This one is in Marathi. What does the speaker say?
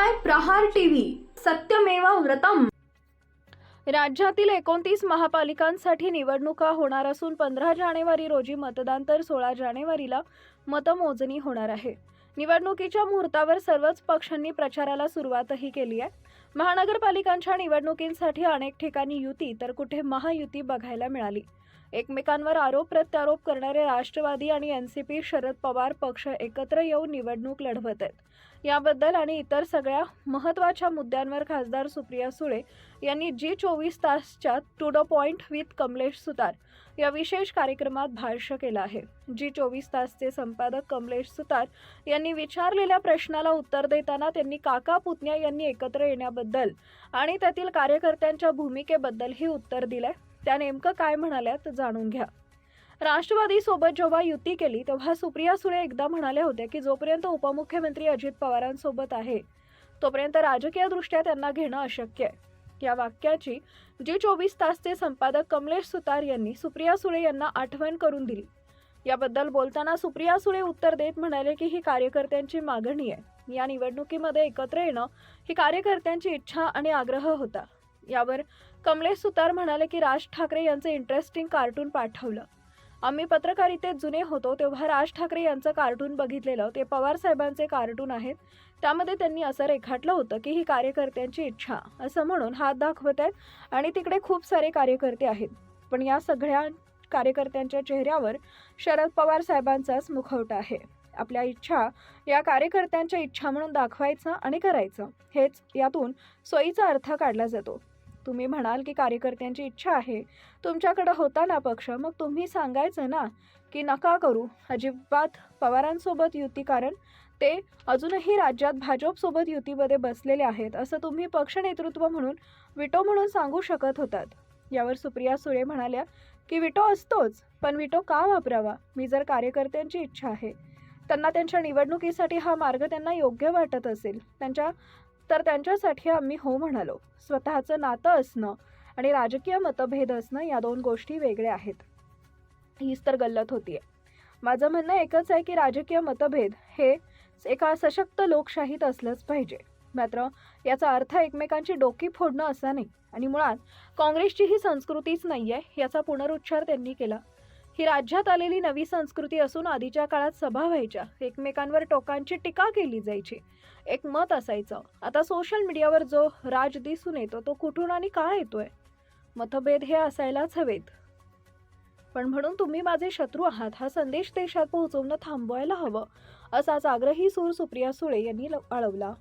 पाहताय प्रहार टीव्ही, सत्यमेव व्रतम। राज्यातील 29 महापालिकांसाठी निवडणुका होणार असून 15 जानेवारी रोजी मतदान तर 16 जानेवारीला मतमोजणी होणार आहे। निवडणुकीच्या मुहूर्तावर सर्वच पक्षांनी प्रचाराला सुरुवातही केली आहे। महानगरपालिकांच्या निवडणुकींसाठी अनेक ठिकाणी युती तर कुठे महायुती बघायला मिळाली। एकमेकांवर आरोप प्रत्यारोप करणारे राष्ट्रवादी आणि एनसीपी शरद पवार पक्ष एकत्र येऊन निवडणूक लढवत आहेत। याबद्दल आणि इतर सगळ्या महत्त्वाच्या मुद्द्यांवर खासदार सुप्रिया सुळे यांनी जी24 तासच्या to the point with Kamlesh Sutar या विशेष कार्यक्रमात भाष्य केलं आहे। जी24 तासचे संपादक कमलेश सुतार यांनी विचारलेल्या प्रश्नाला उत्तर देताना त्यांनी काका पुतण्या यांनी एकत्र येण्याबद्दल आणि त्यातील कार्यकर्त्यांच्या भूमिकेबद्दलही उत्तर दिलंय। त्या नेमकं काय म्हणाल्यात जाणून घ्या। राष्ट्रवादी सोबत जेव्हा युती केली तेव्हा सुप्रिया सुळे एकदा म्हणाल्या होत्या की जोपर्यंत उपमुख्यमंत्री अजित पवारांसोबत आहे तोपर्यंत राजकीयदृष्ट्या त्यांना घेणं अशक्य आहे। या वाक्याची जी24 तासचे संपादक कमलेश सुतार यांनी सुप्रिया सुळे यांना आठवण करून दिली। याबद्दल बोलताना सुप्रिया सुळे उत्तर देत म्हणाले की ही कार्यकर्त्यांची मागणी आहे। या निवडणुकीमध्ये एकत्र येणं ही कार्यकर्त्यांची इच्छा आणि आग्रह होता। यावर कमलेश सुतार म्हणाले की राज ठाकरे यांचे इंटरेस्टिंग कार्टून पाठवलं। आम्ही पत्रकारितेत जुने होतो तेव्हा राज ठाकरे यांचं कार्टून बघितलेलं, ते पवार साहेबांचे कार्टून आहेत। त्यामध्ये त्यांनी असं रेखाटलं होतं की ही कार्यकर्त्यांची इच्छा असं म्हणून हात दाखवत आहेत आणि तिकडे खूप सारे कार्यकर्ते आहेत, पण या सगळ्या कार्यकर्त्यांच्या चेहऱ्यावर शरद पवार साहेबांचाच मुखवटा आहे। आपल्या इच्छा या कार्यकर्त्यांच्या इच्छा म्हणून दाखवायचं आणि करायचं, हेच यातून सोयीचा अर्थ काढला जातो। तुम्ही म्हणाल की कार्यकर्त्यांची इच्छा आहे, तुमच्याकडे होता ना पक्ष, मग तुम्ही सांगायचं ना की नका करू अजिबात पवारांसोबत युती, कारण ते अजूनही राज्यात भाजपसोबत युतीमध्ये बसलेले आहेत असं तुम्ही पक्ष नेतृत्व म्हणून विटो म्हणून सांगू शकत होतात। यावर सुप्रिया सुळे म्हणाल्या की विटो असतोच, पण विटो का वापरावा? मी जर कार्यकर्त्यांची इच्छा आहे, त्यांना त्यांच्या निवडणुकीसाठी हा मार्ग त्यांना योग्य वाटत असेल तर त्यांच्यासाठी आम्ही हो म्हणालो। स्वतःचं नातं असणं आणि राजकीय मतभेद असणं या दोन गोष्टी वेगळ्या आहेत। हीच तर गल्लत होतीये। माझं म्हणणं एकच आहे की राजकीय मतभेद हे एका सशक्त लोकशाहीत असलंच पाहिजे, मात्र याचा अर्थ एकमेकांची डोकी फोडणं असा नाही। आणि मुळात काँग्रेसची ही संस्कृतीच नाहीये याचा पुनरुच्चार त्यांनी केला। ही राज्यात आलेली नवी संस्कृती असून आधीच्या काळात सभा व्हायच्या, एकमेकांवर टोकांची टीका केली जायची, एक मत असायचं। आता सोशल मीडियावर जो राज दिसून येतो तो कुठून आणि का येतोय? मतभेद हे असायलाच हवेत, पण म्हणून तुम्ही माझे शत्रू आहात हा संदेश देशात पोहोचवणं थांबवायला हवं, असाच आग्रही सूर सुप्रिया सुळे यांनी आळवला।